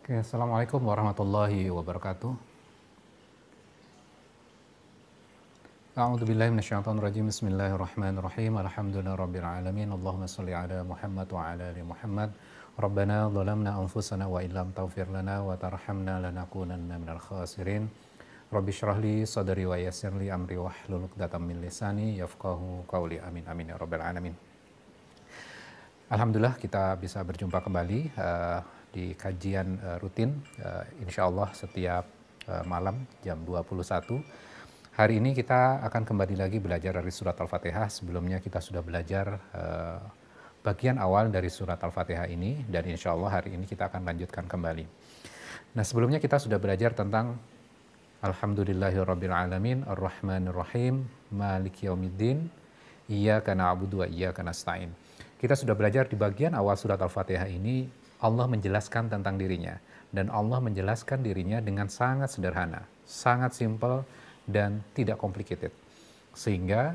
Oke, Assalamualaikum warahmatullahi wabarakatuh. A'udzubillahi minasyaitonirrajim. Bismillahirrahmanirrahim. Alhamdulillahirabbil alamin. Allahumma shalli ala Muhammad wa ala ali Muhammad. Rabbana zalamna anfusana wa illam taghfir lana wa tarhamna lanakunanna minal khasirin. Rabbi shrah li sadri wa yassir li amri wahlul 'uqdatam min lisani yafqahu qawli. Amin amin ya rabbal alamin. Alhamdulillah kita bisa berjumpa kembali di kajian rutin insyaallah setiap malam jam 21. Hari ini kita akan kembali lagi belajar dari surat Al-Fatihah. Sebelumnya kita sudah belajar bagian awal dari surat Al-Fatihah ini dan insyaallah hari ini kita akan lanjutkan kembali. Nah, sebelumnya kita sudah belajar tentang Alhamdulillahirabbil alamin, Ar-Rahmanir-Rahim, Maliki yaumiddin, Iyyaka na'budu wa iyyaka nasta'in. Kita sudah belajar di bagian awal surat Al-Fatihah ini, Allah menjelaskan tentang dirinya. Dan Allah menjelaskan dirinya dengan sangat sederhana, sangat simple, dan tidak complicated. Sehingga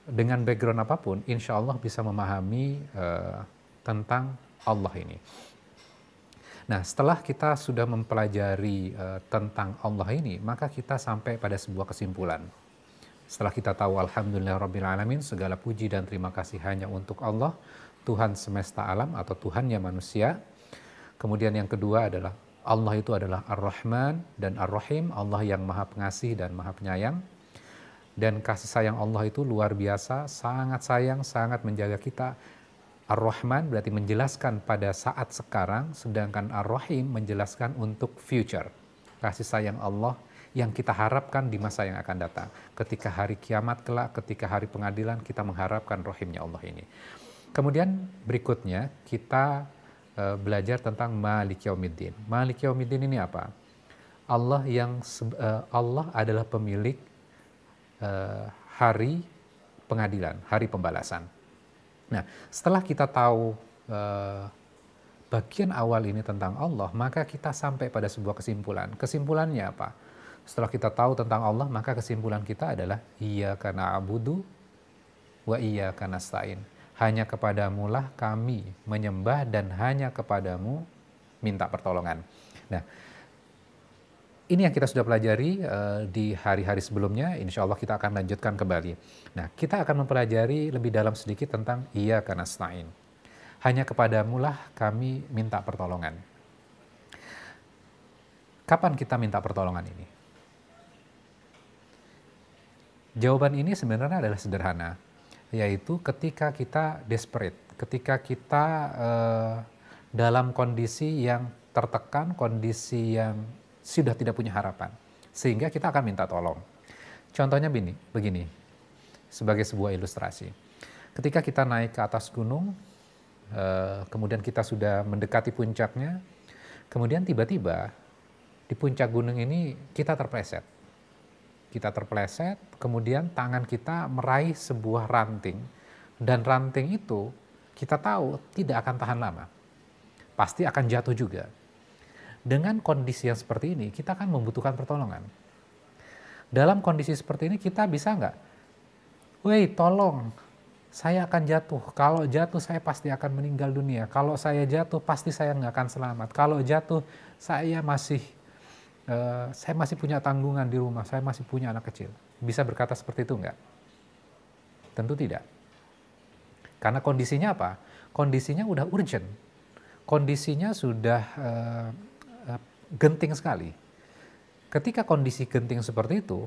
dengan background apapun, insya Allah bisa memahami tentang Allah ini. Nah, setelah kita sudah mempelajari tentang Allah ini, maka kita sampai pada sebuah kesimpulan. Setelah kita tahu Alhamdulillahirrabbilalamin, segala puji dan terima kasih hanya untuk Allah, Tuhan semesta alam atau Tuhannya manusia. Kemudian yang kedua adalah Allah itu adalah Ar-Rahman dan Ar-Rahim, Allah yang maha pengasih dan maha penyayang. Dan kasih sayang Allah itu luar biasa, sangat sayang, sangat menjaga kita. Ar-Rahman berarti menjelaskan pada saat sekarang, sedangkan Ar-Rahim menjelaskan untuk future. Kasih sayang Allah yang kita harapkan di masa yang akan datang. Ketika hari kiamat kelak, ketika hari pengadilan, kita mengharapkan rahimnya Allah ini. Kemudian berikutnya kita belajar tentang Malik Yaumiddin. Malik Yaumiddin ini apa? Allah adalah pemilik hari pengadilan, hari pembalasan. Nah, setelah kita tahu bagian awal ini tentang Allah, maka kita sampai pada sebuah kesimpulan. Kesimpulannya apa? Setelah kita tahu tentang Allah, maka kesimpulan kita adalah Iyyaka na'budu wa iyyaka nasta'in. Hanya kepadamu lah kami menyembah dan hanya kepadamu minta pertolongan. Nah, ini yang kita sudah pelajari di hari-hari sebelumnya. Insya Allah kita akan lanjutkan kembali. Nah, kita akan mempelajari lebih dalam sedikit tentang Iyyaka nasta'in. Hanya kepadamu lah kami minta pertolongan. Kapan kita minta pertolongan ini? Jawaban ini sebenarnya adalah sederhana, yaitu ketika kita desperate, ketika kita dalam kondisi yang tertekan, kondisi yang sudah tidak punya harapan, sehingga kita akan minta tolong. Contohnya begini, sebagai sebuah ilustrasi. Ketika kita naik ke atas gunung, kemudian kita sudah mendekati puncaknya, kemudian tiba-tiba di puncak gunung ini kita terpleset. Kita terpleset, kemudian tangan kita meraih sebuah ranting, dan ranting itu kita tahu tidak akan tahan lama, pasti akan jatuh juga. Dengan kondisi yang seperti ini, kita akan membutuhkan pertolongan. Dalam kondisi seperti ini kita bisa nggak, "Woi, tolong, saya akan jatuh. Kalau jatuh saya pasti akan meninggal dunia. Kalau saya jatuh pasti saya nggak akan selamat. Kalau jatuh saya masih punya tanggungan di rumah, saya masih punya anak kecil." Bisa berkata seperti itu enggak? Tentu tidak. Karena kondisinya apa? Kondisinya udah urgent. Kondisinya sudah genting sekali. Ketika kondisi genting seperti itu,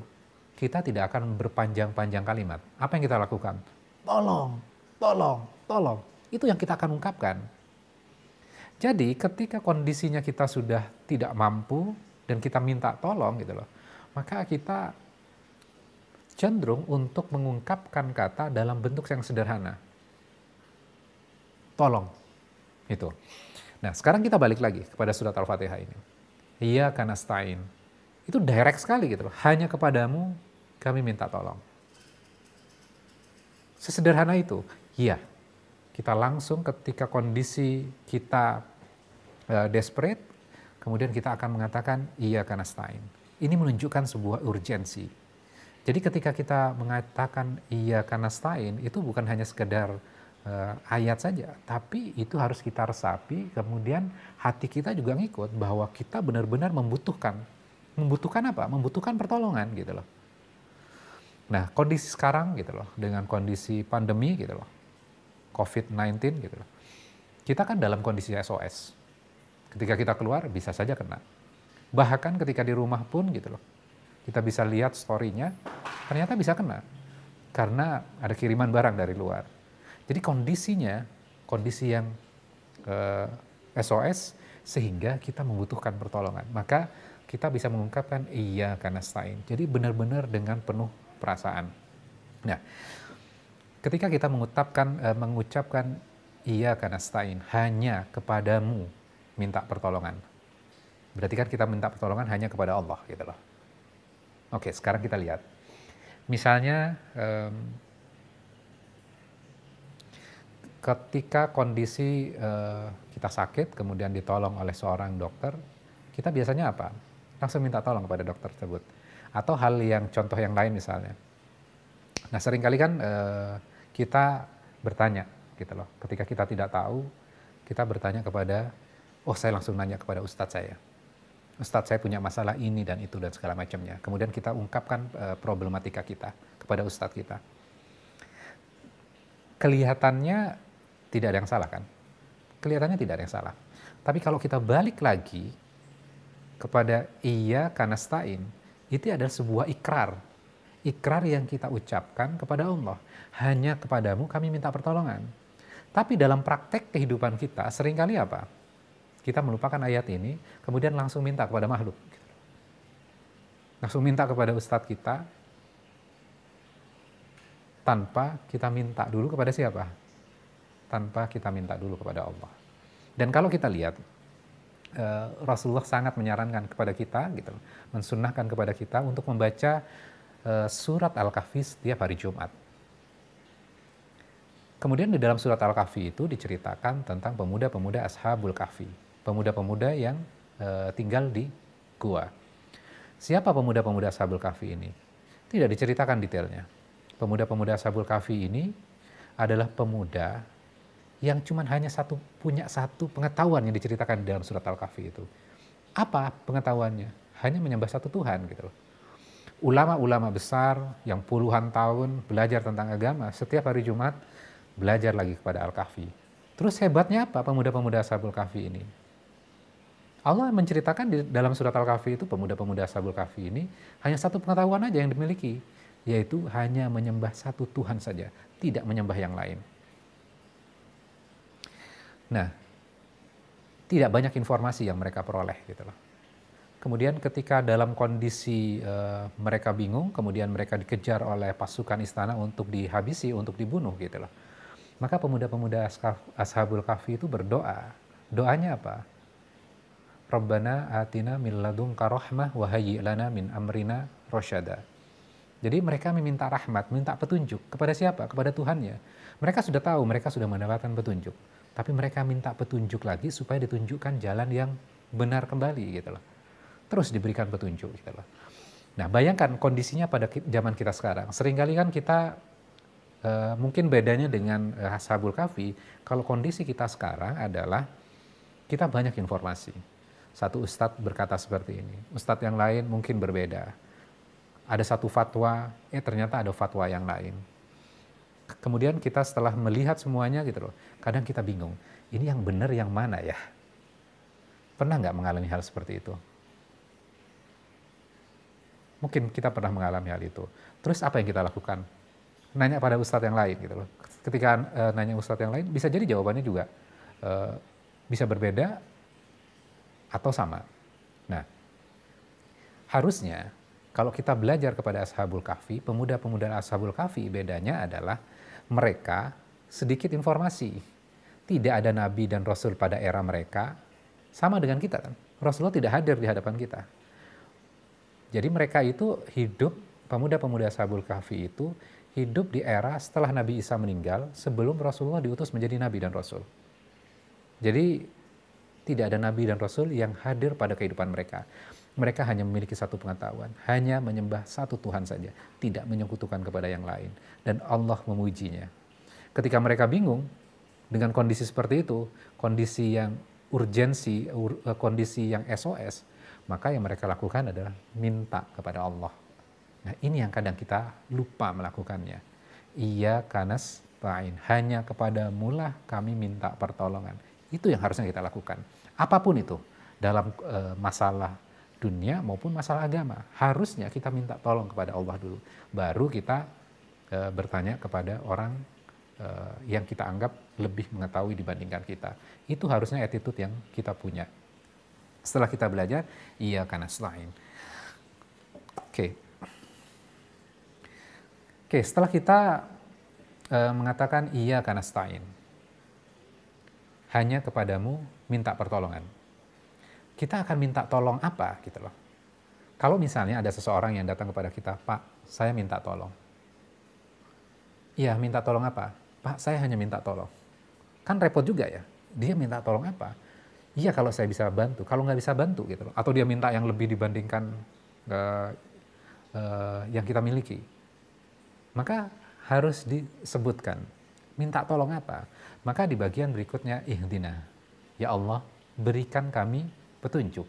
kita tidak akan berpanjang-panjang kalimat. Apa yang kita lakukan? Tolong, tolong, tolong. Itu yang kita akan ungkapkan. Jadi ketika kondisinya kita sudah tidak mampu, dan kita minta tolong gitu loh, maka kita cenderung untuk mengungkapkan kata dalam bentuk yang sederhana. Tolong. Itu. Nah, sekarang kita balik lagi kepada surat Al-Fatihah ini. Iyyaka nasta'in. Itu direct sekali gitu loh. Hanya kepadamu kami minta tolong. Sesederhana itu. Iya. Kita langsung ketika kondisi kita desperate, kemudian kita akan mengatakan Iyyaka nasta'in. Ini menunjukkan sebuah urgensi. Jadi ketika kita mengatakan Iyyaka nasta'in, itu bukan hanya sekedar ayat saja, tapi itu harus kita resapi, kemudian hati kita juga ngikut bahwa kita benar-benar membutuhkan. Membutuhkan apa? Membutuhkan pertolongan gitu loh. Nah, kondisi sekarang gitu loh, dengan kondisi pandemi gitu loh, COVID-19 gitu loh. Kita kan dalam kondisi SOS. Ketika kita keluar bisa saja kena. Bahkan ketika di rumah pun gitu loh. Kita bisa lihat story-nya, ternyata bisa kena. Karena ada kiriman barang dari luar. Jadi kondisinya, kondisi yang SOS, sehingga kita membutuhkan pertolongan. Maka kita bisa mengungkapkan iyyaka nasta'in. Jadi benar-benar dengan penuh perasaan. Nah, ketika kita mengucapkan iyyaka nasta'in, hanya kepadamu minta pertolongan. Berarti kan kita minta pertolongan hanya kepada Allah gitu loh. Oke, sekarang kita lihat. Misalnya ketika kondisi kita sakit, kemudian ditolong oleh seorang dokter, kita biasanya apa? Langsung minta tolong kepada dokter tersebut. Atau hal yang contoh yang lain misalnya. Nah, seringkali kan kita bertanya gitu loh. Ketika kita tidak tahu, kita bertanya kepada, saya langsung nanya kepada ustadz saya. Ustadz saya punya masalah ini dan itu dan segala macamnya. Kemudian kita ungkapkan problematika kita kepada ustadz kita. Kelihatannya tidak ada yang salah kan? Kelihatannya tidak ada yang salah. Tapi kalau kita balik lagi kepada iyyaka nasta'in, itu adalah sebuah ikrar. Ikrar yang kita ucapkan kepada Allah. Hanya kepadamu kami minta pertolongan. Tapi dalam praktek kehidupan kita seringkali apa? Kita melupakan ayat ini, kemudian langsung minta kepada makhluk. Langsung minta kepada ustadz kita, tanpa kita minta dulu kepada siapa? Tanpa kita minta dulu kepada Allah. Dan kalau kita lihat, Rasulullah sangat menyarankan kepada kita, gitu, mensunnahkan kepada kita untuk membaca surat Al-Kahfi setiap hari Jumat. Kemudian di dalam surat Al-Kahfi itu diceritakan tentang pemuda-pemuda Ashabul Kahfi. Pemuda-pemuda yang tinggal di gua. Siapa pemuda-pemuda Ashabul Kahfi ini? Tidak diceritakan detailnya. Pemuda-pemuda Ashabul Kahfi ini adalah pemuda yang cuman hanya punya satu pengetahuan yang diceritakan di dalam surat Al-Kahfi itu. Apa pengetahuannya? Hanya menyembah satu Tuhan gitu loh. Ulama-ulama besar yang puluhan tahun belajar tentang agama, setiap hari Jumat belajar lagi kepada Al-Kahfi. Terus hebatnya apa pemuda-pemuda Ashabul Kahfi ini? Allah menceritakan di dalam surat Al-Kahfi itu pemuda-pemuda Ashabul Kahfi ini hanya satu pengetahuan aja yang dimiliki, yaitu hanya menyembah satu Tuhan saja, tidak menyembah yang lain. Nah, tidak banyak informasi yang mereka peroleh gitu loh. Kemudian ketika dalam kondisi mereka bingung, kemudian mereka dikejar oleh pasukan istana untuk dihabisi, untuk dibunuh gitu loh. Maka pemuda-pemuda Ashabul Kahfi itu berdoa. Doanya apa? Rabbana atina min ladunka rahmah wa hayyi' lana min amrina rasyada. Jadi mereka meminta rahmat, minta petunjuk kepada siapa? Kepada Tuhannya. Mereka sudah tahu, mereka sudah mendapatkan petunjuk. Tapi mereka minta petunjuk lagi supaya ditunjukkan jalan yang benar kembali gitu loh. Terus diberikan petunjuk gitu loh. Nah, bayangkan kondisinya pada zaman kita sekarang. Seringkali kan kita mungkin bedanya dengan Ashabul Kahfi, kalau kondisi kita sekarang adalah kita banyak informasi. Satu ustadz berkata seperti ini, ustadz yang lain mungkin berbeda. Ada satu fatwa, ternyata ada fatwa yang lain. Kemudian kita setelah melihat semuanya gitu loh, kadang kita bingung, ini yang benar yang mana ya? Pernah nggak mengalami hal seperti itu? Mungkin kita pernah mengalami hal itu. Terus apa yang kita lakukan? Nanya pada ustadz yang lain gitu loh. Ketika nanya ustadz yang lain, bisa jadi jawabannya juga bisa berbeda atau sama. Nah, harusnya kalau kita belajar kepada Ashabul Kahfi, pemuda-pemuda Ashabul Kahfi, bedanya adalah mereka sedikit informasi. Tidak ada nabi dan rasul pada era mereka, sama dengan kita kan. Rasulullah tidak hadir di hadapan kita. Jadi mereka itu hidup, pemuda-pemuda Ashabul Kahfi itu hidup di era setelah Nabi Isa meninggal, sebelum Rasulullah diutus menjadi nabi dan rasul. Jadi tidak ada nabi dan rasul yang hadir pada kehidupan mereka. Mereka hanya memiliki satu pengetahuan, hanya menyembah satu Tuhan saja, tidak menyekutukan kepada yang lain. Dan Allah memujinya. Ketika mereka bingung dengan kondisi seperti itu, kondisi yang urgensi, kondisi yang SOS, maka yang mereka lakukan adalah minta kepada Allah. Nah, ini yang kadang kita lupa melakukannya. Iyyaka nasta'in, hanya kepadamu lah kami minta pertolongan. Itu yang harusnya kita lakukan. Apapun itu, dalam masalah dunia maupun masalah agama, harusnya kita minta tolong kepada Allah dulu. Baru kita bertanya kepada orang yang kita anggap lebih mengetahui dibandingkan kita. Itu harusnya attitude yang kita punya. Setelah kita belajar, iyyaka nasta'in. Oke, setelah kita mengatakan iyyaka nasta'in, hanya kepadamu minta pertolongan. Kita akan minta tolong apa gitu loh. Kalau misalnya ada seseorang yang datang kepada kita, Pak, saya minta tolong. Iya, minta tolong apa? Pak, saya hanya minta tolong. Kan repot juga ya. Dia minta tolong apa? Iya, kalau saya bisa bantu. Kalau nggak bisa bantu gitu loh. Atau dia minta yang lebih dibandingkan yang kita miliki. Maka harus disebutkan. Minta tolong apa? Maka di bagian berikutnya, ihdina. Ya Allah, berikan kami petunjuk.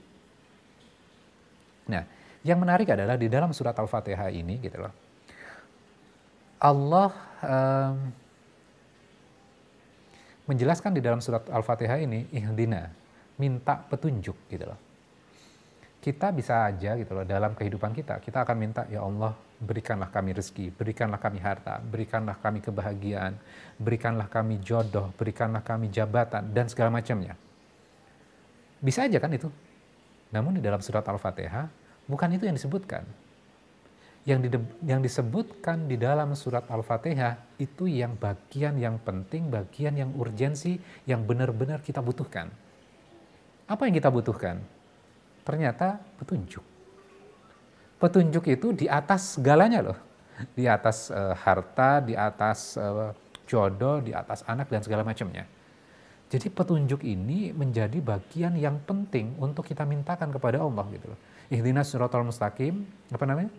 Nah, yang menarik adalah di dalam surat Al-Fatihah ini gitu loh. Allah menjelaskan di dalam surat Al-Fatihah ini ihdina, minta petunjuk gitu loh. Kita bisa aja gitu loh dalam kehidupan kita akan minta, ya Allah, berikanlah kami rezeki, berikanlah kami harta, berikanlah kami kebahagiaan, berikanlah kami jodoh, berikanlah kami jabatan dan segala macamnya. Bisa aja kan itu. Namun di dalam surat Al-Fatihah bukan itu yang disebutkan. Yang disebutkan di dalam surat Al-Fatihah itu yang bagian yang penting, bagian yang urgensi, yang benar-benar kita butuhkan. Apa yang kita butuhkan? Ternyata petunjuk. Petunjuk itu di atas segalanya loh. Di atas harta, di atas jodoh, di atas anak dan segala macamnya. Jadi petunjuk ini menjadi bagian yang penting untuk kita mintakan kepada Allah gitu loh. Ihdinas siratal mustaqim, apa namanya?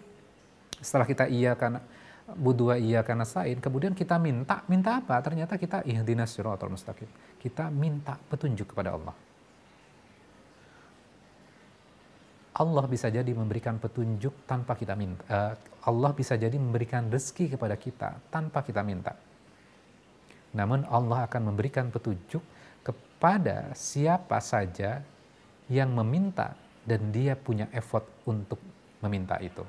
Setelah kita iyyaka na'budu wa iyyaka nasta'in, kemudian kita minta apa? Ternyata kita ihdinas siratal mustaqim. Kita minta petunjuk kepada Allah. Allah bisa jadi memberikan petunjuk tanpa kita minta. Allah bisa jadi memberikan rezeki kepada kita tanpa kita minta. Namun Allah akan memberikan petunjuk kepada siapa saja yang meminta dan dia punya effort untuk meminta itu.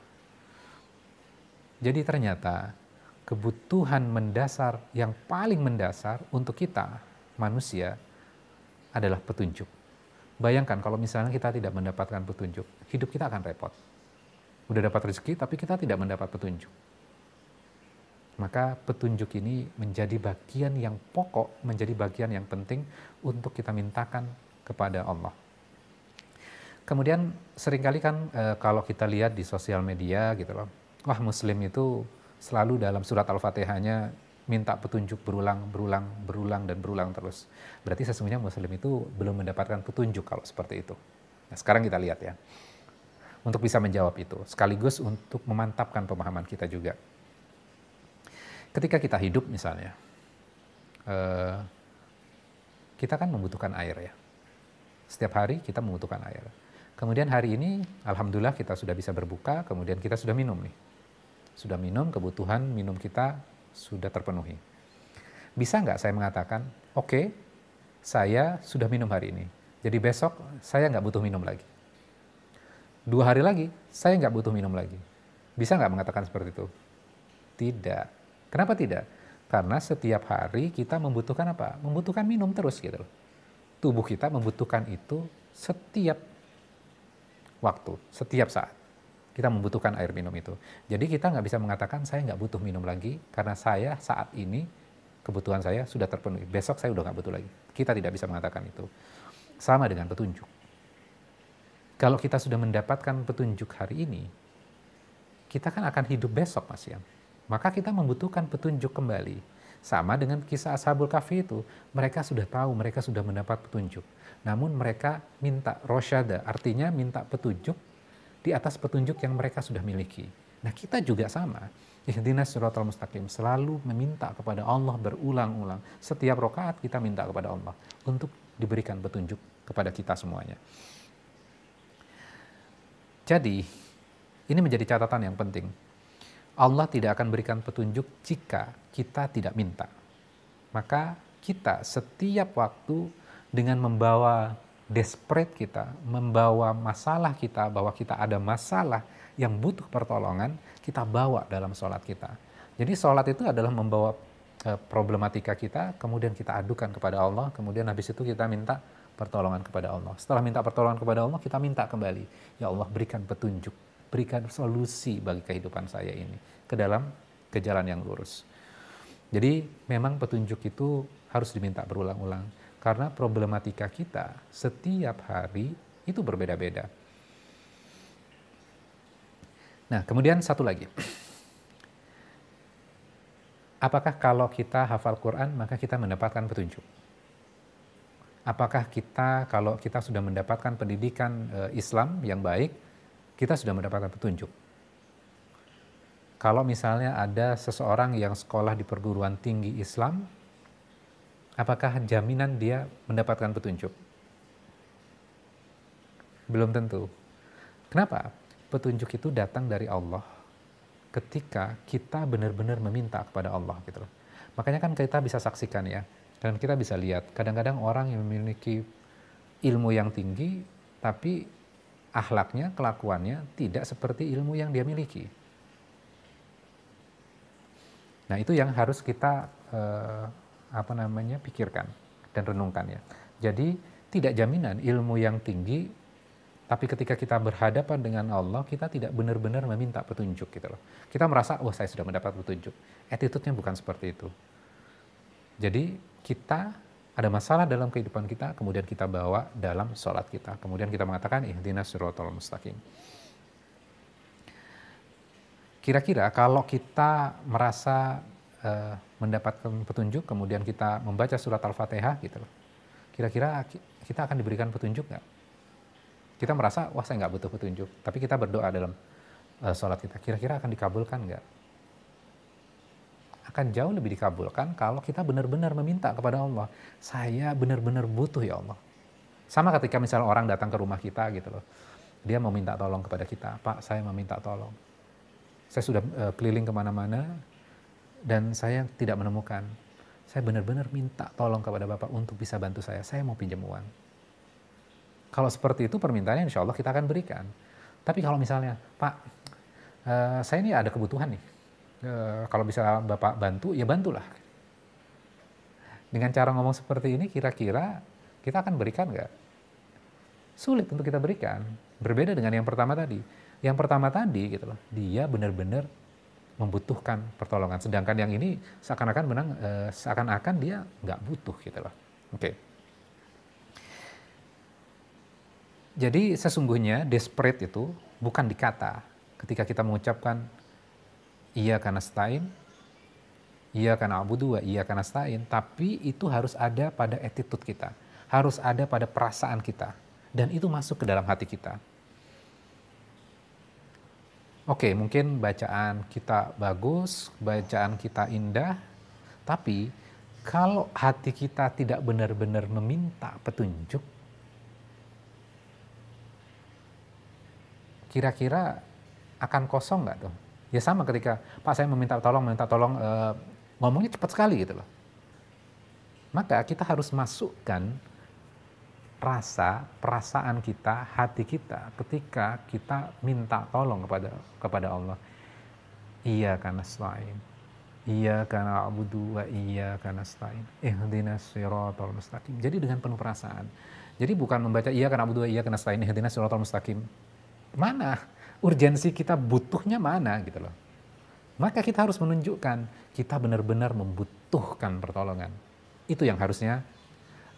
Jadi ternyata kebutuhan mendasar yang paling mendasar untuk kita manusia adalah petunjuk. Bayangkan kalau misalnya kita tidak mendapatkan petunjuk, hidup kita akan repot. Udah dapat rezeki tapi kita tidak mendapat petunjuk. Maka petunjuk ini menjadi bagian yang pokok, menjadi bagian yang penting untuk kita mintakan kepada Allah. Kemudian seringkali kan kalau kita lihat di sosial media gitu loh, wah Muslim itu selalu dalam surat Al-Fatihahnya minta petunjuk berulang dan berulang terus. Berarti sesungguhnya Muslim itu belum mendapatkan petunjuk kalau seperti itu. Nah, sekarang kita lihat ya, untuk bisa menjawab itu, sekaligus untuk memantapkan pemahaman kita juga. Ketika kita hidup misalnya, kita kan membutuhkan air ya. Setiap hari kita membutuhkan air. Kemudian hari ini, alhamdulillah kita sudah bisa berbuka, kemudian kita sudah minum nih. Sudah minum, kebutuhan minum kita sudah terpenuhi. Bisa nggak saya mengatakan, oke, saya sudah minum hari ini. Jadi besok saya nggak butuh minum lagi. 2 hari lagi, saya nggak butuh minum lagi. Bisa nggak mengatakan seperti itu? Tidak. Kenapa tidak? Karena setiap hari kita membutuhkan apa? Membutuhkan minum terus gitu loh. Tubuh kita membutuhkan itu setiap waktu, setiap saat. Kita membutuhkan air minum itu. Jadi kita nggak bisa mengatakan saya nggak butuh minum lagi karena saya saat ini kebutuhan saya sudah terpenuhi. Besok saya udah nggak butuh lagi. Kita tidak bisa mengatakan itu. Sama dengan petunjuk. Kalau kita sudah mendapatkan petunjuk hari ini, kita kan akan hidup besok Mas Yang. Maka kita membutuhkan petunjuk kembali. Sama dengan kisah Ashabul Kahfi itu, mereka sudah tahu, mereka sudah mendapat petunjuk. Namun mereka minta rosyada, artinya minta petunjuk di atas petunjuk yang mereka sudah miliki. Nah kita juga sama. Ihdinas siratal mustaqim, selalu meminta kepada Allah berulang-ulang. Setiap rakaat kita minta kepada Allah untuk diberikan petunjuk kepada kita semuanya. Jadi, ini menjadi catatan yang penting. Allah tidak akan berikan petunjuk jika kita tidak minta. Maka kita setiap waktu dengan membawa desperate kita, membawa masalah kita, bahwa kita ada masalah yang butuh pertolongan, kita bawa dalam sholat kita. Jadi sholat itu adalah membawa problematika kita, kemudian kita adukan kepada Allah, kemudian habis itu kita minta pertolongan kepada Allah. Setelah minta pertolongan kepada Allah, kita minta kembali, ya Allah berikan petunjuk, berikan solusi bagi kehidupan saya ini ke jalan yang lurus. Jadi memang petunjuk itu harus diminta berulang-ulang, karena problematika kita setiap hari itu berbeda-beda. Nah, kemudian satu lagi. Apakah kalau kita hafal Quran, maka kita mendapatkan petunjuk? Apakah kita, kalau kita sudah mendapatkan pendidikan Islam yang baik, kita sudah mendapatkan petunjuk? Kalau misalnya ada seseorang yang sekolah di perguruan tinggi Islam, apakah jaminan dia mendapatkan petunjuk? Belum tentu. Kenapa? Petunjuk itu datang dari Allah ketika kita benar-benar meminta kepada Allah gitu loh. Makanya kan kita bisa saksikan ya, dan kita bisa lihat kadang-kadang orang yang memiliki ilmu yang tinggi tapi akhlaknya, kelakuannya tidak seperti ilmu yang dia miliki. Nah, itu yang harus kita pikirkan dan renungkan ya. Jadi tidak jaminan ilmu yang tinggi, tapi ketika kita berhadapan dengan Allah, kita tidak benar-benar meminta petunjuk gitu loh. Kita merasa, wah saya sudah mendapat petunjuk. Attitude-nya bukan seperti itu. Jadi kita ada masalah dalam kehidupan kita, kemudian kita bawa dalam sholat kita. Kemudian kita mengatakan, ihdinas siratal mustaqim. Kira-kira kalau kita merasa mendapatkan petunjuk, kemudian kita membaca surat Al-Fatihah gitu loh. Kira-kira kita akan diberikan petunjuk nggak? Kita merasa, wah saya nggak butuh petunjuk. Tapi kita berdoa dalam sholat kita. Kira-kira akan dikabulkan nggak? Akan jauh lebih dikabulkan kalau kita benar-benar meminta kepada Allah. Saya benar-benar butuh ya Allah. Sama ketika misalnya orang datang ke rumah kita gitu loh. Dia mau minta tolong kepada kita. Pak, saya mau minta tolong. Saya sudah keliling kemana-mana dan saya tidak menemukan. Saya benar-benar minta tolong kepada Bapak untuk bisa bantu saya. Saya mau pinjam uang. Kalau seperti itu permintaannya insya Allah kita akan berikan. Tapi kalau misalnya, Pak, saya ini ada kebutuhan nih. Kalau bisa Bapak bantu, ya bantulah. Dengan cara ngomong seperti ini, kira-kira kita akan berikan nggak? Sulit untuk kita berikan. Berbeda dengan yang pertama tadi. Yang pertama tadi, gitu loh, dia benar-benar membutuhkan pertolongan. Sedangkan yang ini seakan-akan dia nggak butuh, gitu loh. Oke. Jadi sesungguhnya desperate itu bukan di kata. Ketika kita mengucapkan iyyaka nasta'in, iyyaka na'budu wa iyyaka nasta'in, tapi itu harus ada pada attitude kita, harus ada pada perasaan kita, dan itu masuk ke dalam hati kita. Oke, mungkin bacaan kita bagus, bacaan kita indah, tapi kalau hati kita tidak benar-benar meminta petunjuk, kira-kira akan kosong nggak tuh? Ya sama ketika, Pak saya minta tolong, ngomongnya cepat sekali gitu loh. Maka kita harus masukkan perasaan kita, hati kita ketika kita minta tolong kepada Allah. Iyyaka nasta'in, iyyaka na'budu wa iyyaka nasta'in, ihdinas siratal mustaqim. Jadi dengan penuh perasaan. Jadi bukan membaca iyyaka na'budu wa iyyaka nasta'in, ihdinas siratal mustaqim. Mana urgensi kita, butuhnya mana gitu loh. Maka kita harus menunjukkan kita benar-benar membutuhkan pertolongan. Itu yang harusnya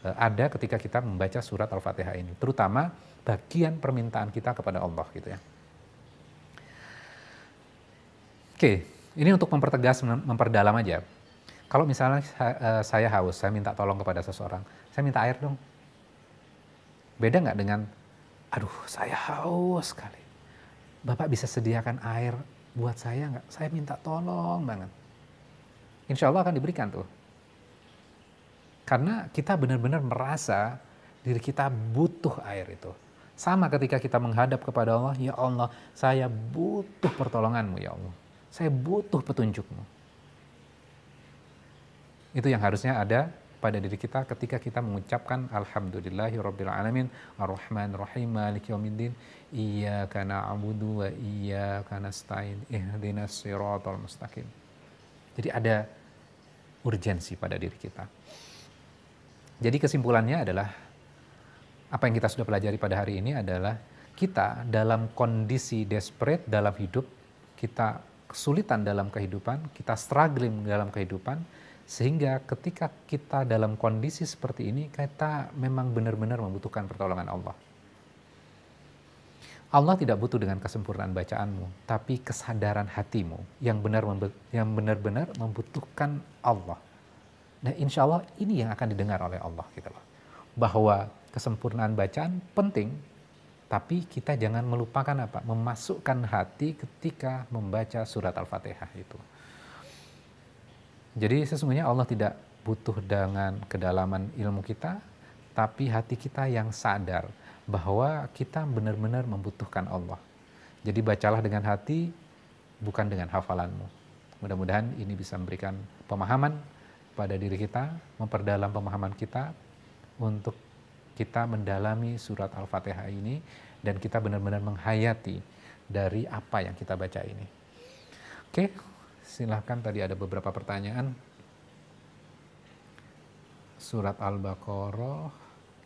ada ketika kita membaca surat Al-Fatihah ini, terutama bagian permintaan kita kepada Allah gitu ya. Oke, ini untuk mempertegas, memperdalam aja. Kalau misalnya saya haus, saya minta tolong kepada seseorang, saya minta air dong. Beda nggak dengan, aduh saya haus sekali, Bapak bisa sediakan air buat saya nggak? Saya minta tolong banget. Insya Allah akan diberikan tuh. Karena kita benar-benar merasa diri kita butuh air itu. Sama ketika kita menghadap kepada Allah, ya Allah, saya butuh pertolonganmu ya Allah. Saya butuh petunjukmu. Itu yang harusnya ada pada diri kita ketika kita mengucapkan Alhamdulillahirabbil alamin arrahmanir rahim maliki yaumiddin iyyaka na'budu wa iyyaka nasta'in ihdinas siratal mustaqim. Jadi ada urgensi pada diri kita. Jadi kesimpulannya adalah apa yang kita sudah pelajari pada hari ini adalah kita dalam kondisi desperate dalam hidup, kita kesulitan dalam kehidupan, kita struggling dalam kehidupan, sehingga ketika kita dalam kondisi seperti ini, kita memang benar-benar membutuhkan pertolongan Allah. Allah tidak butuh dengan kesempurnaan bacaanmu, tapi kesadaran hatimu yang benar-benar membutuhkan Allah. Nah, insya Allah ini yang akan didengar oleh Allah gitu loh. Bahwa kesempurnaan bacaan penting, tapi kita jangan melupakan apa? Memasukkan hati ketika membaca surat Al-Fatihah itu. Jadi sesungguhnya Allah tidak butuh dengan kedalaman ilmu kita, tapi hati kita yang sadar bahwa kita benar-benar membutuhkan Allah. Jadi bacalah dengan hati, bukan dengan hafalanmu. Mudah-mudahan ini bisa memberikan pemahaman pada diri kita, memperdalam pemahaman kita untuk kita mendalami surat Al-Fatihah ini dan kita benar-benar menghayati dari apa yang kita baca ini. Oke, silahkan, tadi ada beberapa pertanyaan. Surat Al-Baqarah,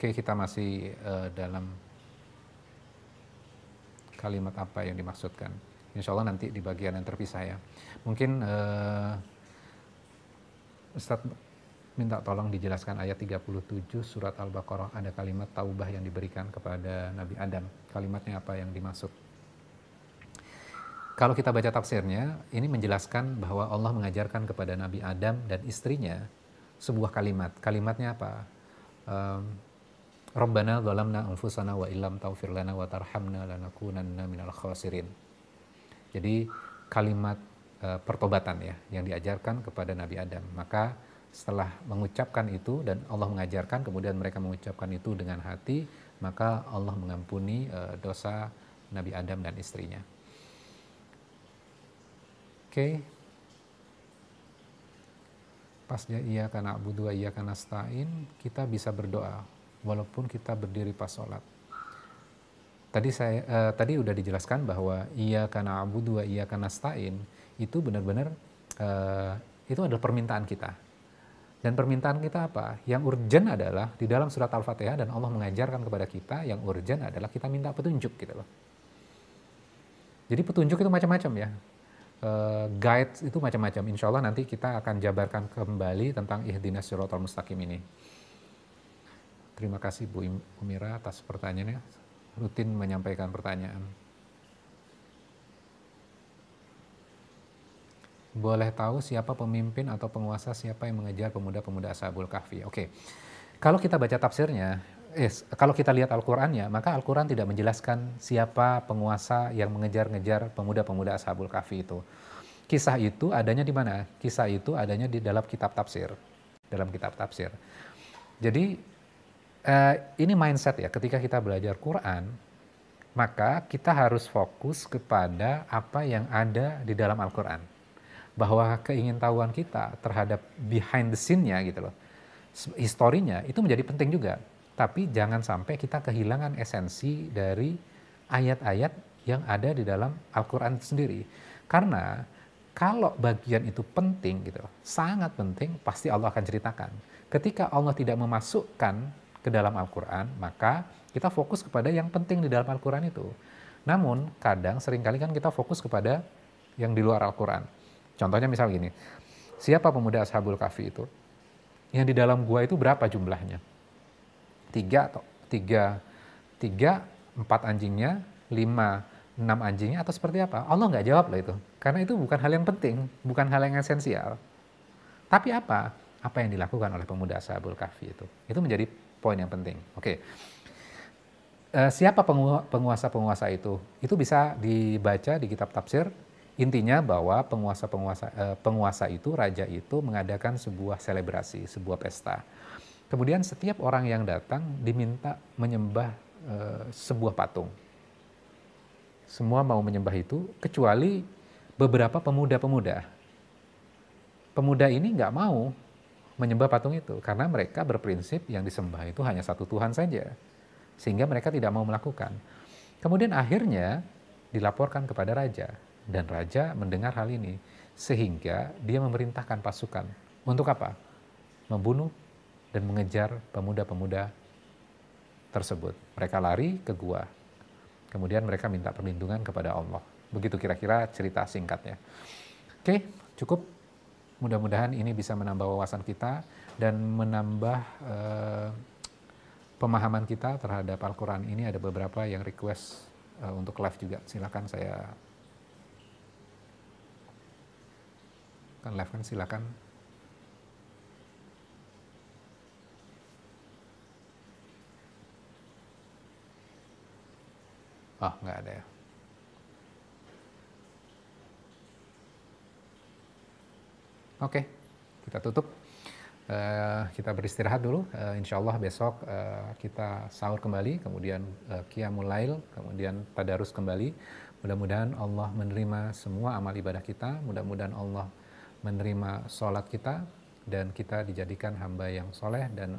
oke, kita masih dalam kalimat apa yang dimaksudkan. Insya Allah nanti di bagian yang terpisah ya. Mungkin Ustadz minta tolong dijelaskan ayat 37 surat Al-Baqarah, ada kalimat taubah yang diberikan kepada Nabi Adam. Kalimatnya apa yang dimaksud? Kalau kita baca tafsirnya, ini menjelaskan bahwa Allah mengajarkan kepada Nabi Adam dan istrinya sebuah kalimat. Kalimatnya apa? Rabbana zalamna anfusana wa illam taghfir lana wa tarhamna lanakunanna minal khasirin. Jadi kalimat pertobatan ya yang diajarkan kepada Nabi Adam. Maka setelah mengucapkan itu dan Allah mengajarkan, kemudian mereka mengucapkan itu dengan hati, maka Allah mengampuni dosa Nabi Adam dan istrinya. Oke. Pasnya iya karena na'budu wa iyyaka nasta'in, kita bisa berdoa walaupun kita berdiri pas sholat. Tadi udah dijelaskan bahwa iyyaka na'budu wa iyyaka nasta'in itu benar-benar itu adalah permintaan kita. Dan permintaan kita apa? Yang urgent adalah di dalam surat Al-Fatihah, dan Allah mengajarkan kepada kita yang urgent adalah kita minta petunjuk gitu loh. Jadi petunjuk itu macam-macam ya. Guide itu macam-macam. Insya Allah nanti kita akan jabarkan kembali tentang ihdinas siratal mustaqim ini. Terima kasih Bu Umira atas pertanyaannya. Rutin menyampaikan pertanyaan. Boleh tahu siapa pemimpin atau penguasa, siapa yang mengejar pemuda-pemuda Ashabul Kahfi? Oke. Kalau kita baca tafsirnya, kalau kita lihat Al-Qur'annya, maka Al-Qur'an tidak menjelaskan siapa penguasa yang mengejar-ngejar pemuda-pemuda Ashabul Kahfi itu. Kisah itu adanya di mana? Kisah itu adanya di dalam kitab tafsir. Dalam kitab tafsir. Jadi ini mindset ya, ketika kita belajar Quran, maka kita harus fokus kepada apa yang ada di dalam Al-Quran. Bahwa keingintahuan kita terhadap behind the scene-nya gitu loh, historinya itu menjadi penting juga. Tapi jangan sampai kita kehilangan esensi dari ayat-ayat yang ada di dalam Al-Quran sendiri. Karena kalau bagian itu penting gitu loh, sangat penting, pasti Allah akan ceritakan. Ketika Allah tidak memasukkan ke dalam Al-Quran, maka kita fokus kepada yang penting di dalam Al-Quran itu. Namun kadang seringkali kan kita fokus kepada yang di luar Al-Quran. Contohnya misal gini, siapa pemuda Ashabul Kahfi itu? Yang di dalam gua itu berapa jumlahnya? 4 anjingnya, 5, 6 anjingnya, atau seperti apa? Allah nggak jawab loh itu. Karena itu bukan hal yang penting, bukan hal yang esensial. Tapi apa? Apa yang dilakukan oleh pemuda Ashabul Kahfi itu? Itu menjadi poin yang penting. Oke. Siapa penguasa-penguasa itu? Itu bisa dibaca di kitab tafsir. Intinya bahwa penguasa itu, raja itu mengadakan sebuah selebrasi, sebuah pesta. Kemudian setiap orang yang datang diminta menyembah sebuah patung. Semua mau menyembah itu, kecuali beberapa pemuda-pemuda. Pemuda ini nggak mau menyembah patung itu, karena mereka berprinsip yang disembah itu hanya satu Tuhan saja. Sehingga mereka tidak mau melakukan. Kemudian akhirnya dilaporkan kepada raja, dan raja mendengar hal ini, sehingga dia memerintahkan pasukan. Untuk apa? Membunuh dan mengejar pemuda-pemuda tersebut. Mereka lari ke gua. Kemudian mereka minta perlindungan kepada Allah. Begitu kira-kira cerita singkatnya. Oke, cukup. Mudah-mudahan ini bisa menambah wawasan kita dan menambah pemahaman kita terhadap Al-Quran ini. Ada beberapa yang request untuk live juga. Silakan, saya kan live kan, silakan. Oh, nggak ada ya. Oke, kita tutup. Kita beristirahat dulu. Insya Allah besok kita sahur kembali, kemudian qiyamul lail, kemudian tadarus kembali. Mudah-mudahan Allah menerima semua amal ibadah kita. Mudah-mudahan Allah menerima sholat kita, dan kita dijadikan hamba yang soleh, dan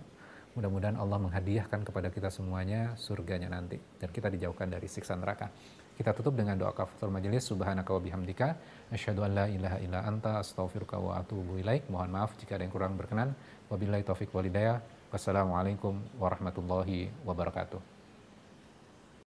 mudah-mudahan Allah menghadiahkan kepada kita semuanya surganya nanti, dan kita dijauhkan dari siksa neraka. Kita tutup dengan doa kafaratul majelis. Subhanaka wa bihamdika asyhadu an la ilaha illa anta astaghfiruka wa atubu ilaik. Mohon maaf jika ada yang kurang berkenan. Wabillahi taufik wal hidayah. Wassalamualaikum warahmatullahi wabarakatuh.